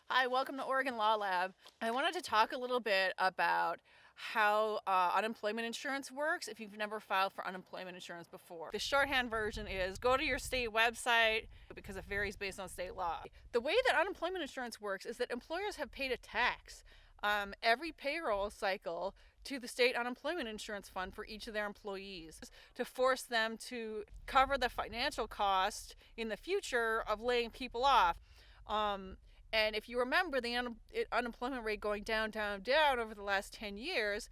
Hi, welcome to Oregon Law Lab. I wanted to talk a little bit about how unemployment insurance works if you've never filed for unemployment insurance before. The shorthand version is go to your state website because it varies based on state law. The way that unemployment insurance works is that employers have paid a tax every payroll cycle to the state unemployment insurance fund for each of their employees to force them to cover the financial cost in the future of laying people off. And if you remember the unemployment rate going down over the last 10 years,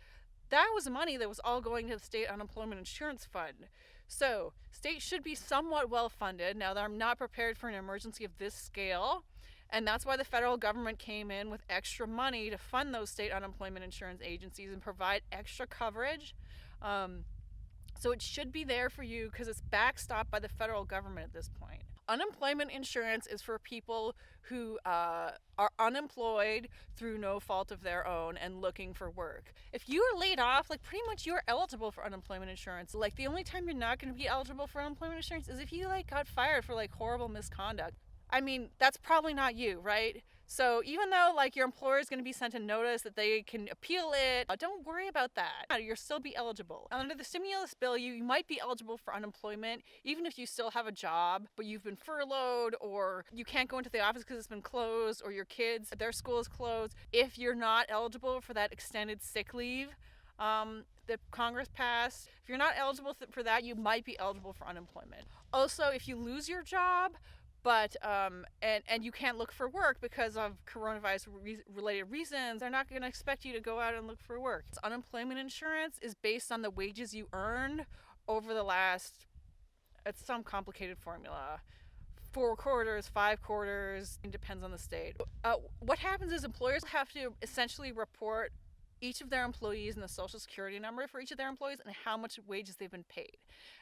that was money that was all going to the state unemployment insurance fund. So states should be somewhat well funded. Now, they're not prepared for an emergency of this scale. And that's why the federal government came in with extra money to fund those state unemployment insurance agencies and provide extra coverage. So it should be there for you because it's backstopped by the federal government at this point. Unemployment insurance is for people who are unemployed through no fault of their own and looking for work. If you are laid off, pretty much you're eligible for unemployment insurance. The only time you're not going to be eligible for unemployment insurance is if you got fired for horrible misconduct. I mean, that's probably not you, right? So even though your employer is going to be sent a notice that they can appeal it, don't worry about that. You'll still be eligible. Under the stimulus bill, you might be eligible for unemployment even if you still have a job, but you've been furloughed or you can't go into the office because it's been closed, or your kids, their school is closed. If you're not eligible for that extended sick leave that Congress passed, if you're not eligible for that, you might be eligible for unemployment. Also, if you lose your job, but and you can't look for work because of coronavirus related reasons, they're not going to expect you to go out and look for work. Unemployment insurance is based on the wages you earned over the last, it's some complicated formula, 4 quarters, 5 quarters, it depends on the state. What happens is employers have to essentially report each of their employees and the social security number for each of their employees and how much wages they've been paid.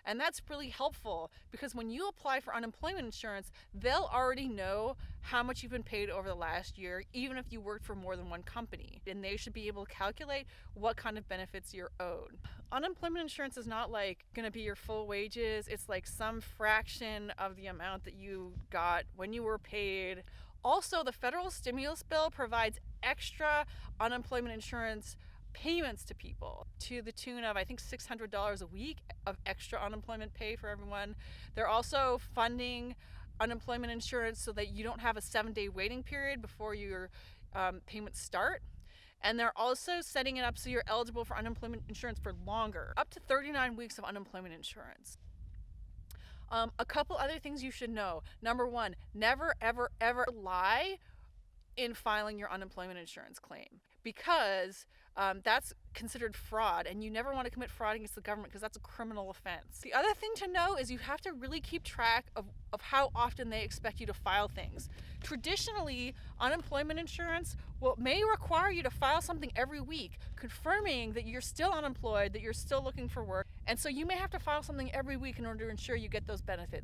And that's really helpful because when you apply for unemployment insurance, they'll already know how much you've been paid over the last year, even if you worked for more than one company. And they should be able to calculate what kind of benefits you're owed. Unemployment insurance is not going to be your full wages. It's some fraction of the amount that you got when you were paid. Also, the federal stimulus bill provides extra unemployment insurance payments to people to the tune of, I think, $600 a week of extra unemployment pay for everyone. They're also funding unemployment insurance so that you don't have a 7-day waiting period before your payments start. And they're also setting it up so you're eligible for unemployment insurance for longer, up to 39 weeks of unemployment insurance. A couple other things you should know. Number one, never, ever, ever lie in filing your unemployment insurance claim because that's considered fraud, and you never want to commit fraud against the government because that's a criminal offense. The other thing to know is you have to really keep track of how often they expect you to file things. Traditionally, unemployment insurance may require you to file something every week, confirming that you're still unemployed, that you're still looking for work, and so you may have to file something every week in order to ensure you get those benefits.